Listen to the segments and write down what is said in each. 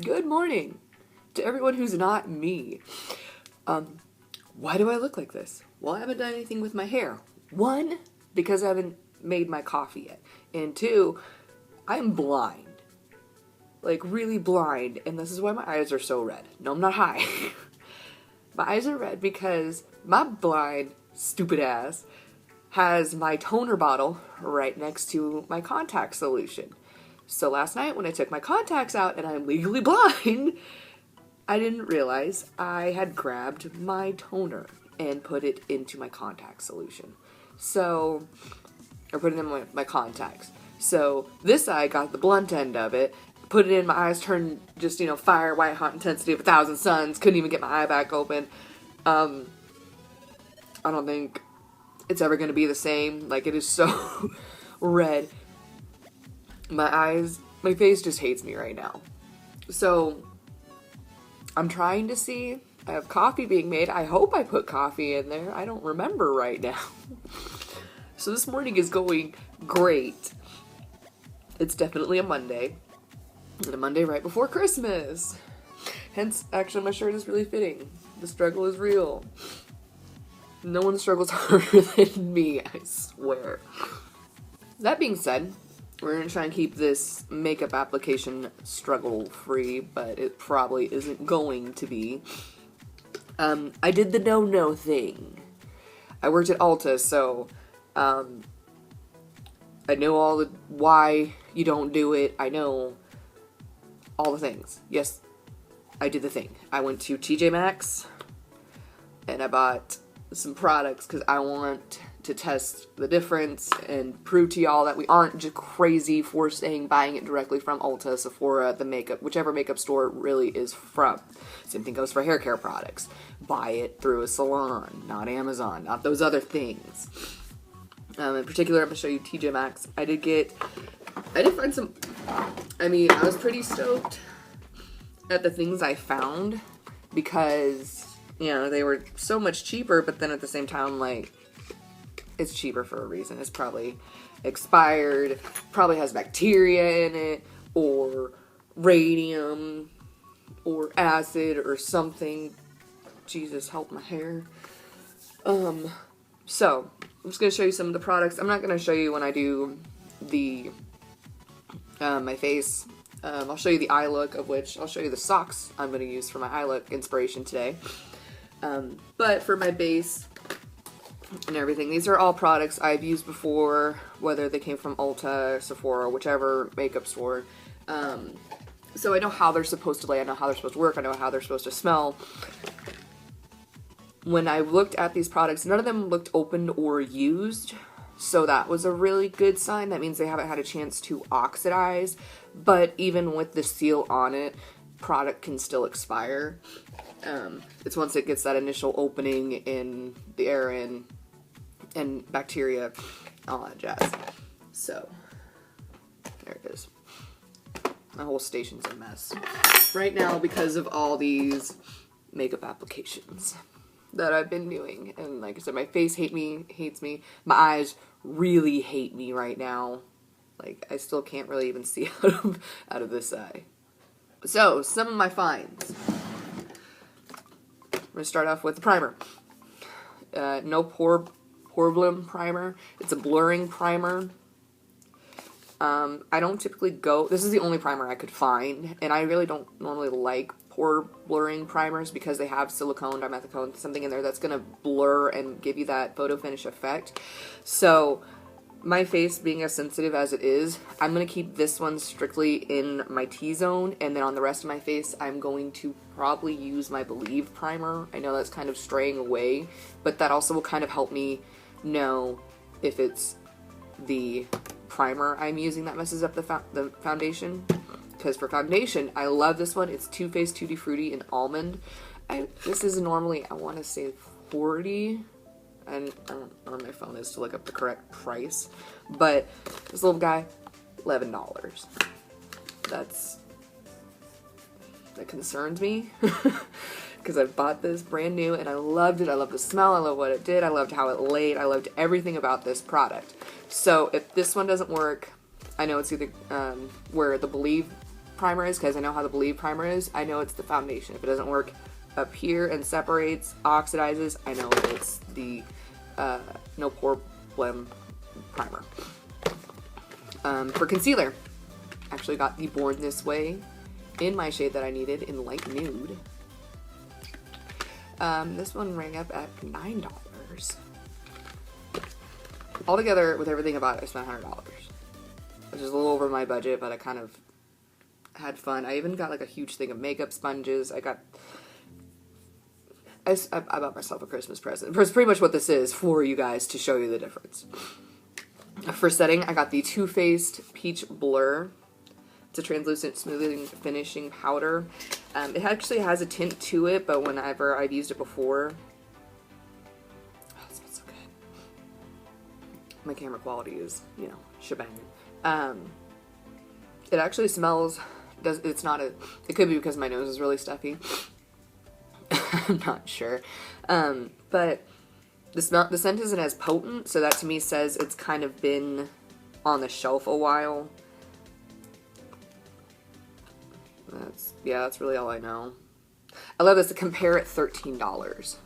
Good morning to everyone who's not me. Why do I look like this? Well, I haven't done anything with my hair. One, because I haven't made my coffee yet. And two, I'm blind. Like, really blind. And this is why my eyes are so red. No, I'm not high. My eyes are red because my blind, stupid ass has my toner bottle right next to my contact solution. So last night when I took my contacts out and I'm legally blind, I didn't realize I had grabbed my toner and put it into my contact solution. So, or put it in my contacts. So this eye got the blunt end of it, put it in, my eyes turned just, fire, white, hot intensity of 1,000 suns, couldn't even get my eye back open. I don't think it's ever going to be the same. Like, it is so red. My face just hates me right now. So, I'm trying to see. I have coffee being made. I hope I put coffee in there. I don't remember right now. So this morning is going great. It's definitely a Monday. And a Monday right before Christmas. Hence, actually, my shirt is really fitting. The struggle is real. No one struggles harder than me, I swear. That being said, we're going to try and keep this makeup application struggle-free, but it probably isn't going to be. I did the no-no thing. I worked at Ulta, so I know all the why you don't do it. I know all the things. Yes, I did the thing. I went to TJ Maxx, and I bought some products because I want to test the difference and prove to y'all that we aren't just crazy for saying buying it directly from Ulta, Sephora, the makeup, whichever makeup store it really is from. Same thing goes for hair care products. Buy it through a salon, not Amazon, not those other things. In particular, I'm going to show you TJ Maxx. I did find some, I was pretty stoked at the things I found because, they were so much cheaper, but then at the same time, like, it's cheaper for a reason. It's probably expired, probably has bacteria in it, or radium, or acid, or something. Jesus, help my hair. So, I'm just going to show you some of the products. I'm not going to show you when I do the, my face. I'll show you the eye look, of which I'll show you the socks I'm going to use for my eye look inspiration today. But for my base and everything, these are all products I've used before, whether they came from Ulta, Sephora, whichever makeup store. So I know how they're supposed to lay, I know how they're supposed to work, I know how they're supposed to smell. When I looked at these products, none of them looked opened or used, so that was a really good sign. That means they haven't had a chance to oxidize, but even with the seal on it, product can still expire. It's once it gets that initial opening in the air and bacteria, all that jazz. So, there it is. My whole station's a mess right now because of all these makeup applications that I've been doing. And like I said, my face hates me. My eyes really hate me right now. Like, I still can't really even see out of this eye. So, some of my finds. I'm going to start off with the primer. No Problem primer. It's a blurring primer. I don't typically this is the only primer I could find, and I really don't normally like pore blurring primers because they have silicone, dimethicone, something in there that's going to blur and give you that photo finish effect. So, my face being as sensitive as it is, I'm going to keep this one strictly in my T-zone, and then on the rest of my face, I'm going to probably use my Believe primer. I know that's kind of straying away, but that also will kind of help me know if it's the primer I'm using that messes up the foundation. Because for foundation, I love this one. It's Too Faced Tutti Frutti in Almond. This is normally, I want to say $40. And I don't know where my phone is to look up the correct price. But this little guy, $11. That concerns me. Because I bought this brand new and I loved it. I love the smell. I love what it did. I loved how it laid. I loved everything about this product. So if this one doesn't work, I know it's either where the Believe primer is, because I know how the Believe primer is, I know it's the foundation. If it doesn't work up here and separates, oxidizes, I know it's the No Pore Blem primer. For concealer, actually got the Born This Way in my shade that I needed in light nude. This one rang up at $9. Altogether, with everything about it, I spent $100, which is a little over my budget, but I kind of had fun. I even got like a huge thing of makeup sponges. I bought myself a Christmas present. It's pretty much what this is for you guys, to show you the difference. For setting, I got the Too Faced Peach Blur. It's a translucent smoothing finishing powder. It actually has a tint to it, but whenever I've used it before, oh, it smells so good. My camera quality is, you know, shebang. It actually smells, it's not a, it could be because my nose is really stuffy. I'm not sure. But the scent isn't as potent, so that to me says it's kind of been on the shelf a while. That's really all I know. I love this. To compare at $13.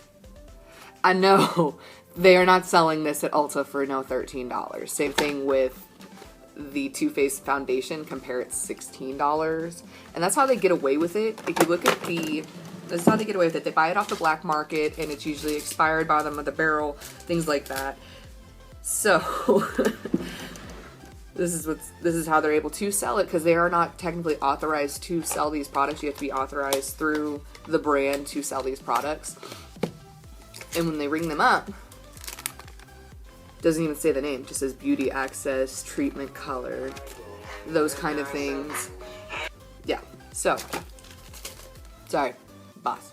I know they are not selling this at Ulta for no $13. Same thing with the Too Faced foundation. Compare at $16. And that's how they get away with it. If you look at this is how they get away with it. They buy it off the black market, and it's usually expired, bottom of the barrel, things like that. So this is how they're able to sell it, because they are not technically authorized to sell these products. You have to be authorized through the brand to sell these products. And when they ring them up, doesn't even say the name, just says beauty access, treatment color, those kind of things. Yeah, so sorry, boss.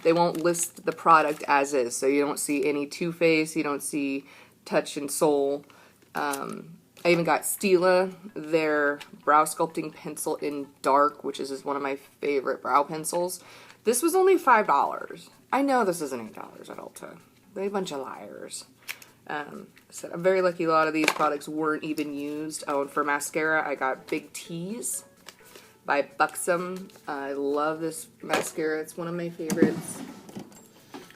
They won't list the product as is, so you don't see any Too Faced, you don't see Touch and Soul. I even got Stila, their brow sculpting pencil in dark, which is one of my favorite brow pencils. This was only $5. I know this isn't $8 at Ulta. They're a bunch of liars. So I'm very lucky a lot of these products weren't even used. Oh, and for mascara, I got Big T's by Buxom. I love this mascara. It's one of my favorites.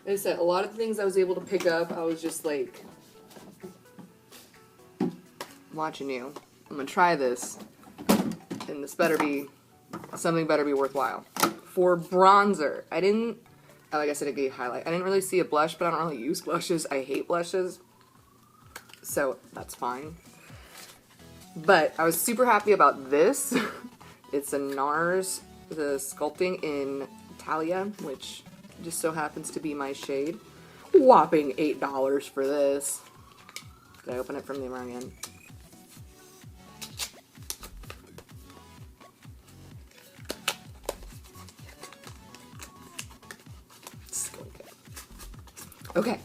Like I said, a lot of the things I was able to pick up, I was just like, watching you. I'm gonna try this, and this better be worthwhile. For bronzer, like I said, I gave highlight. I didn't really see a blush, but I don't really use blushes. I hate blushes, so that's fine. But I was super happy about this. It's a NARS, the sculpting in Talia, which just so happens to be my shade. Whopping $8 for this. Did I open it from the wrong end? Okay,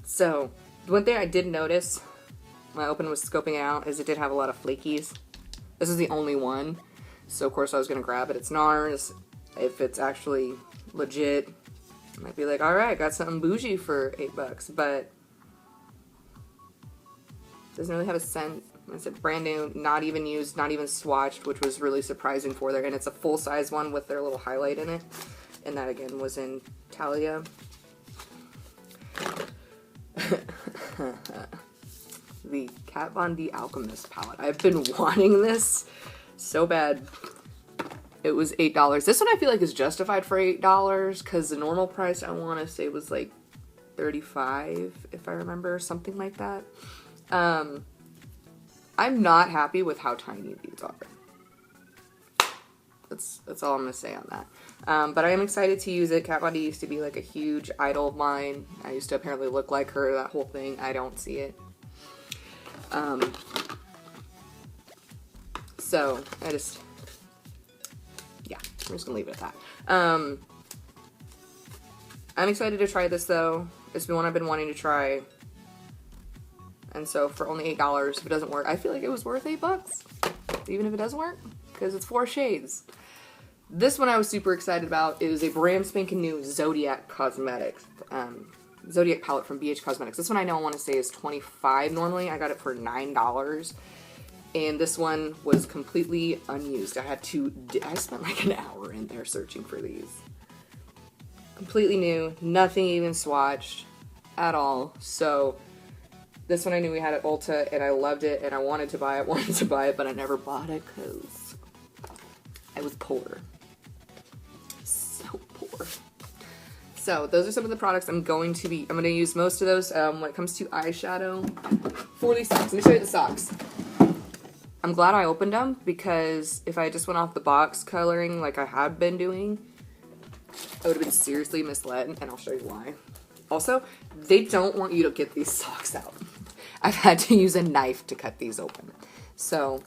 so the one thing I did notice when I opened was scoping it out is it did have a lot of flakies. This is the only one, so of course I was going to grab it. It's NARS. If it's actually legit, I might be like, alright, got something bougie for $8, but it doesn't really have a scent. It's a brand new, not even used, not even swatched, which was really surprising for there, and it's a full-size one with their little highlight in it, and that again was in Talia. The Kat Von D Alchemist palette. I've been wanting this so bad. It was $8. This one I feel like is justified for $8 because the normal price I want to say was like $35 if I remember, something like that. I'm not happy with how tiny these are. That's all I'm gonna say on that. But I am excited to use it. Kat Von D used to be like a huge idol of mine. I used to apparently look like her, that whole thing. I don't see it. So I just, yeah, I'm just gonna leave it at that. I'm excited to try this though. It's been one I've been wanting to try. And so for only $8, if it doesn't work, I feel like it was worth $8, even if it doesn't work, because it's 4 shades. This one I was super excited about. It is a brand spanking new Zodiac Cosmetics, Zodiac palette from BH Cosmetics. This one I know I want to say is $25 normally. I got it for $9. And this one was completely unused. I spent like an hour in there searching for these. Completely new, nothing even swatched at all. So this one I knew we had at Ulta and I loved it and I wanted to buy it, but I never bought it because I was poor. So poor. So those are some of the products I'm going to use most of those when it comes to eyeshadow for these socks. Let me show you the socks. I'm glad I opened them because if I just went off the box coloring like I had been doing, I would have been seriously misled, and I'll show you why. Also, they don't want you to get these socks out. I've had to use a knife to cut these open. So,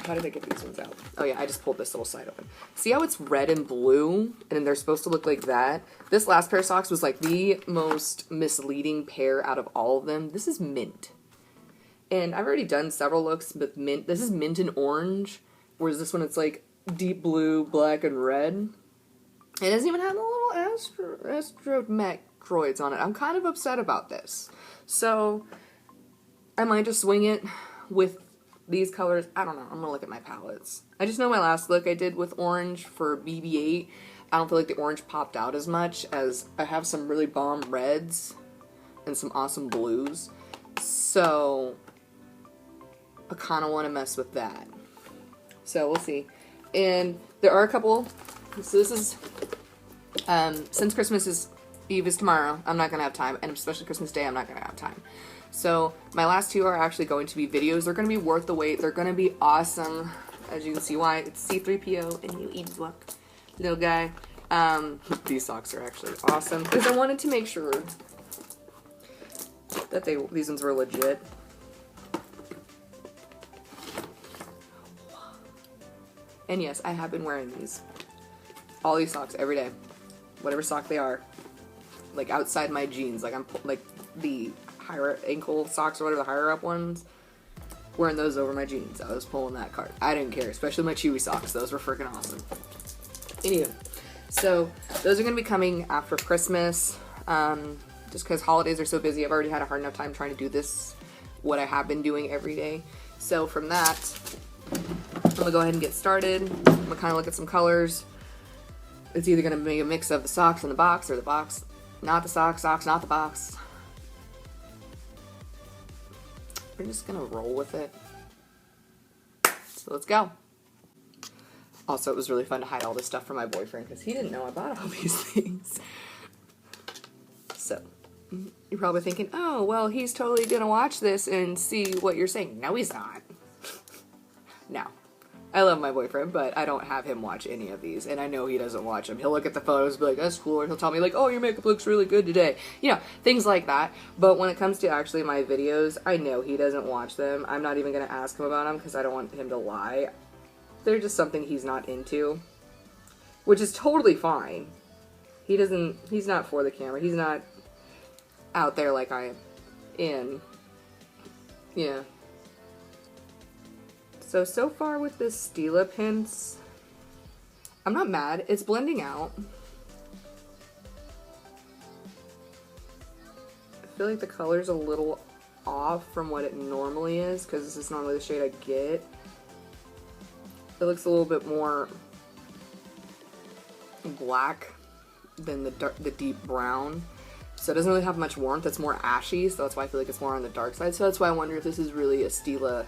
how did I get these ones out? Oh yeah, I just pulled this little side open. See how it's red and blue, and they're supposed to look like that? This last pair of socks was like the most misleading pair out of all of them. This is mint. And I've already done several looks with mint. This is mint and orange, whereas this one it's like deep blue, black, and red. It doesn't even have the little astromacroids on it. I'm kind of upset about this. So, I might just swing it with these colors. I don't know. I'm going to look at my palettes. I just know my last look I did with orange for BB-8. I don't feel like the orange popped out as much as I have some really bomb reds and some awesome blues. So, I kind of want to mess with that. So, we'll see. And there are a couple. So this is, since Christmas Eve is tomorrow, I'm not going to have time. And especially Christmas Day, I'm not going to have time. So my last two are actually going to be videos. They're going to be worth the wait. They're going to be awesome. As you can see why. It's C-3PO and you eat luck, little guy. These socks are actually awesome. Because I wanted to make sure that these ones were legit. And yes, I have been wearing all these socks every day, whatever sock they are, like outside my jeans, like like the higher ankle socks or whatever, the higher up ones, wearing those over my jeans. I was pulling that card. I didn't care, especially my Chewy socks. Those were freaking awesome. Anywho, so those are going to be coming after Christmas, just because holidays are so busy. I've already had a hard enough time trying to do this, what I have been doing every day. So from that, I'm going to go ahead and get started. I'm going to kind of look at some colors. It's either going to be a mix of the socks in the box or the box, not the socks, socks, not the box. We're just going to roll with it. So let's go. Also, it was really fun to hide all this stuff from my boyfriend because he didn't know I bought all these things. So, you're probably thinking, oh, well, he's totally going to watch this and see what you're saying. No, he's not. No. I love my boyfriend, but I don't have him watch any of these, and I know he doesn't watch them. He'll look at the photos and be like, that's cool, and he'll tell me, like, oh, your makeup looks really good today. You know, things like that. But when it comes to actually my videos, I know he doesn't watch them. I'm not even going to ask him about them because I don't want him to lie. They're just something he's not into, which is totally fine. He's not for the camera. He's not out there like I am. Yeah. So far with this Stila Pints, I'm not mad. It's blending out. I feel like the color's a little off from what it normally is, because this is normally the shade I get. It looks a little bit more black than the deep brown. So it doesn't really have much warmth. It's more ashy, so that's why I feel like it's more on the dark side. So that's why I wonder if this is really a Stila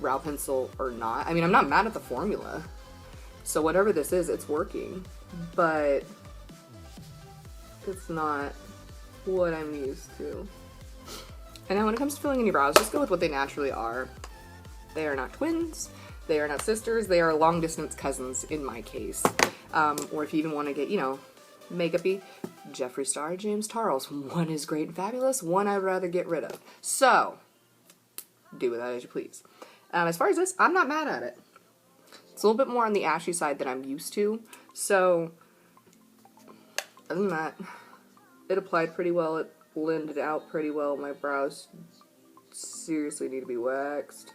brow pencil or not. I mean, I'm not mad at the formula. So whatever this is, it's working. But it's not what I'm used to. And now when it comes to filling in your brows, just go with what they naturally are. They are not twins. They are not sisters. They are long distance cousins in my case. Or if you even want to get, you know, makeup-y, Jeffree Star, James Charles. One is great and fabulous. One I'd rather get rid of. So, do with that as you please. As far as this, I'm not mad at it. It's a little bit more on the ashy side than I'm used to. So, other than that, it applied pretty well. It blended out pretty well. My brows seriously need to be waxed.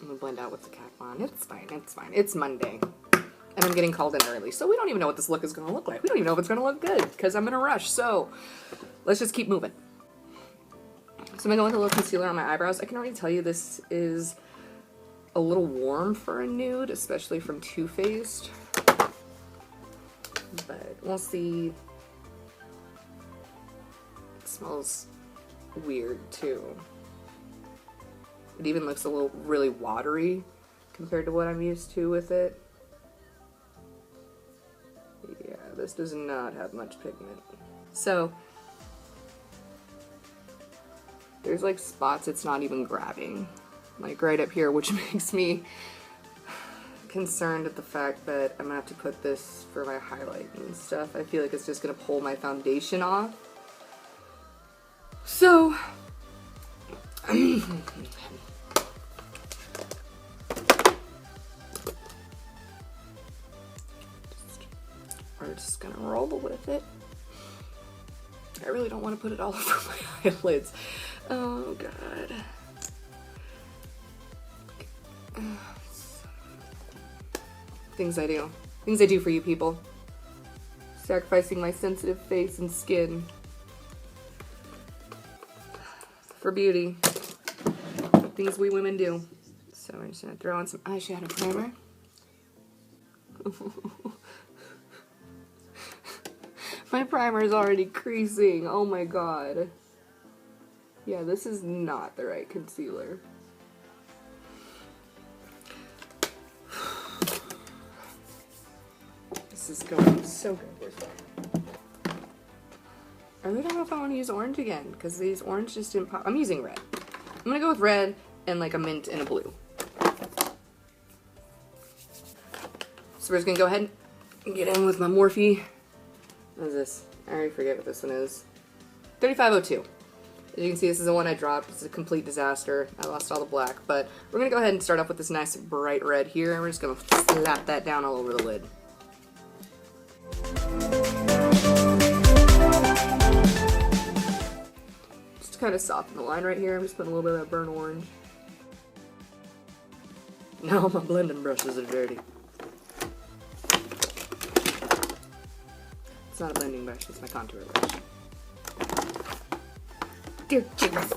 I'm going to blend out with the Kat Von. It's fine. It's fine. It's Monday. And I'm getting called in early. So we don't even know what this look is going to look like. We don't even know if it's going to look good because I'm in a rush. So let's just keep moving. So I'm gonna go with a little concealer on my eyebrows. I can already tell you this is a little warm for a nude, especially from Too Faced. But we'll see. It smells weird too. It even looks a little really watery compared to what I'm used to with it. Yeah, this does not have much pigment. So there's like spots it's not even grabbing, like right up here, which makes me concerned at the fact that I'm gonna have to put this for my highlight and stuff. I feel like it's just gonna pull my foundation off. So we're just gonna roll with it. I really don't want to put it all over my eyelids. Oh god. Things I do. Things I do for you people. Sacrificing my sensitive face and skin. For beauty. Things we women do. So I'm just gonna throw on some eyeshadow primer. My primer is already creasing. Oh my god. Yeah, this is not the right concealer. This is going so good. Where's that? I really don't know if I want to use orange again, because these orange just didn't pop. I'm using red. I'm gonna go with red and like a mint and a blue. So we're just gonna go ahead and get in with my Morphe. What is this? I already forget what this one is. 3502. As you can see, this is the one I dropped. It's a complete disaster. I lost all the black, but we're gonna go ahead and start off with this nice bright red here, and we're just gonna slap that down all over the lid. Just to kind of soften the line right here, I'm just putting a little bit of that burnt orange. Now my blending brushes are dirty. It's not a blending brush, it's my contour brush. Dear Jesus.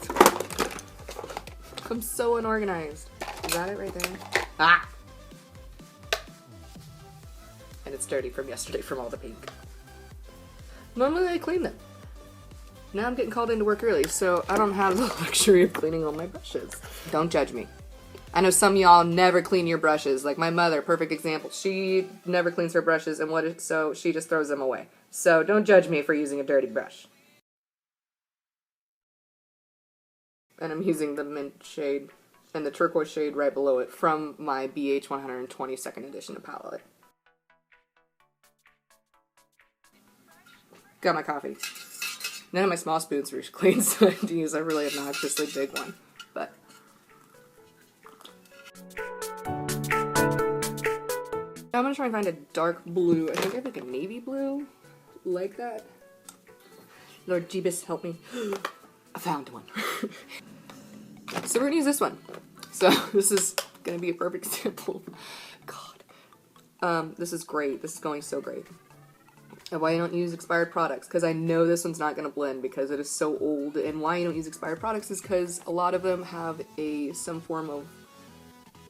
I'm so unorganized. Is that it right there? Ah! And it's dirty from yesterday from all the pink. Normally I clean them. Now I'm getting called into work early, so I don't have the luxury of cleaning all my brushes. Don't judge me. I know some of y'all never clean your brushes. Like my mother, perfect example. She never cleans her brushes, and so she just throws them away. So don't judge me for using a dirty brush. And I'm using the mint shade and the turquoise shade right below it from my BH 120 second edition palette. Got my coffee. None of my small spoons were clean, so I had to use a really obnoxiously big one. But I'm gonna try and find a dark blue. I think I have like a navy blue, like that. Lord Jeebus, help me. I found one. So we're gonna use this one. So this is gonna be a perfect example. God. This is great. This is going so great. And why you don't use expired products, because I know this one's not gonna blend because it is so old. And why you don't use expired products is because a lot of them have some form of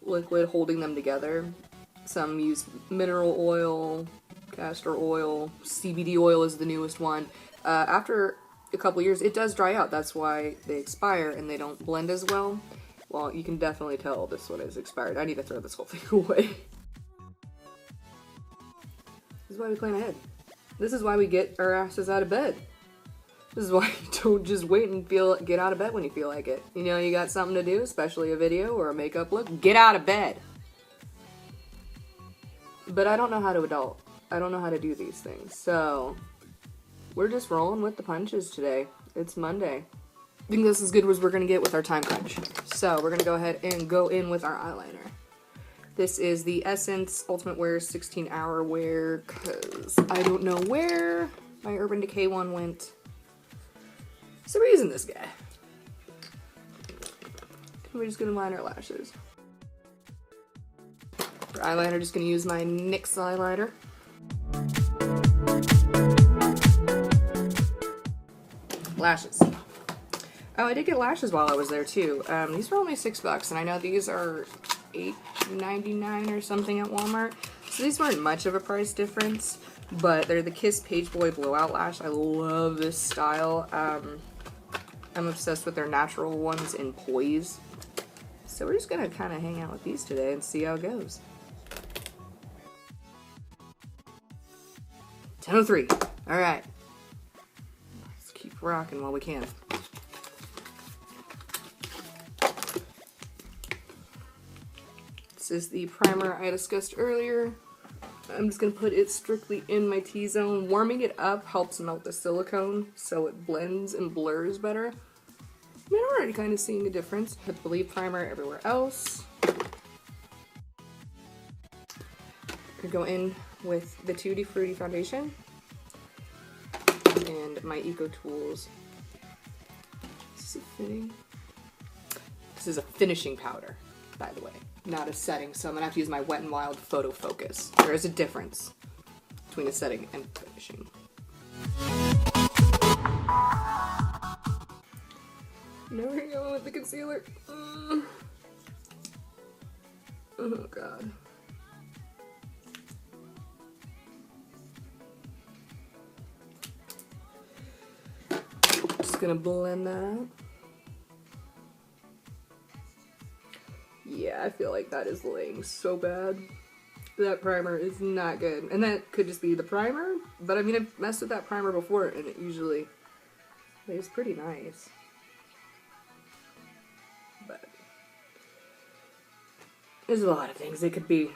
liquid holding them together. Some use mineral oil, castor oil, CBD oil is the newest one. After a couple years, it does dry out. That's why they expire and they don't blend as well. Well, you can definitely tell this one is expired. I need to throw this whole thing away. This is why we plan ahead. This is why we get our asses out of bed. This is why you don't just wait and get out of bed when you feel like it. You know, you got something to do, especially a video or a makeup look, get out of bed. But I don't know how to adult. I don't know how to do these things. So we're just rolling with the punches today. It's Monday. I think this is as good as we're going to get with our time crunch. So we're going to go ahead and go in with our eyeliner. This is the Essence Ultimate Wear 16 Hour Wear, because I don't know where my Urban Decay one went. So we're using this guy. We're just going to line our lashes. For eyeliner, just going to use my NYX eyeliner. Lashes. Oh, I did get lashes while I was there too. These were only $6, and I know these are $8.99 or something at Walmart. So these weren't much of a price difference, but they're the Kiss Page Boy Blowout Lash. I love this style. I'm obsessed with their natural ones in Poise. So we're just gonna kind of hang out with these today and see how it goes. 10:03. All right. Let's keep rocking while we can. This is the primer I discussed earlier. I'm just going to put it strictly in my T-zone. Warming it up helps melt the silicone so it blends and blurs better. I mean, I'm already kind of seeing a difference. Put the Believe primer everywhere else. I go in with the Tutti Frutti foundation and my Eco Tools. Is this fitting? This is a finishing powder, by the way, not a setting, so I'm gonna have to use my Wet n Wild Photo Focus. There is a difference between a setting and finishing. Now we're going with the concealer. Oh god. Just gonna blend that out. Yeah, I feel like that is laying so bad. That primer is not good. And that could just be the primer, but I mean, I've messed with that primer before and it usually lays pretty nice. But there's a lot of things it could be.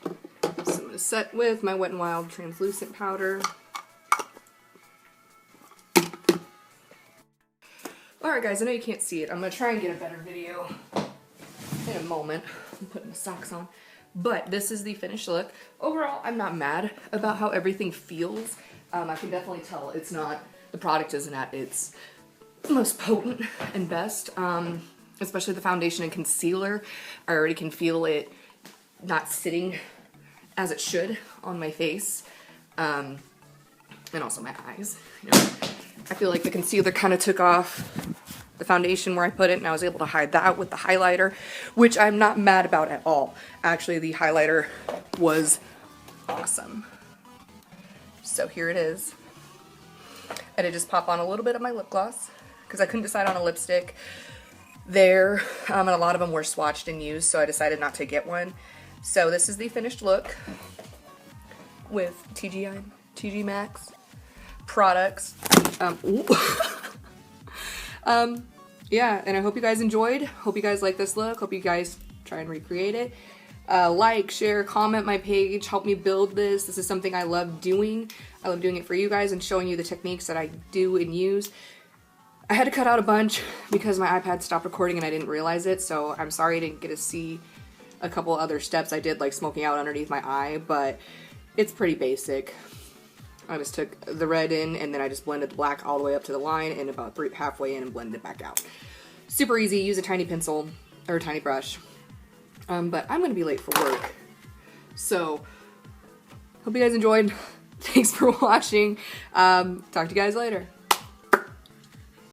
So I'm going to set with my Wet n Wild translucent powder. Alright guys, I know you can't see it. I'm going to try and get a better video in a moment. I'm putting the socks on. But this is the finished look. Overall, I'm not mad about how everything feels. I can definitely tell it's not, the product isn't at its most potent and best. Especially the foundation and concealer. I already can feel it not sitting as it should on my face. And also my eyes. You know, I feel like the concealer kind of took off the foundation where I put it, and I was able to hide that with the highlighter, which I'm not mad about at all. Actually, the highlighter was awesome. So here it is. I did just pop on a little bit of my lip gloss because I couldn't decide on a lipstick there, and a lot of them were swatched and used, so I decided not to get one. So this is the finished look with TJ Maxx products. Yeah, and I hope you guys enjoyed. Hope you guys like this look. Hope you guys try and recreate it. Like, share, comment my page. Help me build this. This is something I love doing. I love doing it for you guys and showing you the techniques that I do and use. I had to cut out a bunch because my iPad stopped recording and I didn't realize it, so I'm sorry I didn't get to see a couple other steps I did, like smoking out underneath my eye, but it's pretty basic. I just took the red in and then I just blended the black all the way up to the line and about halfway in and blended it back out. Super easy. Use a tiny pencil or a tiny brush. But I'm going to be late for work. So, hope you guys enjoyed. Thanks for watching. Talk to you guys later.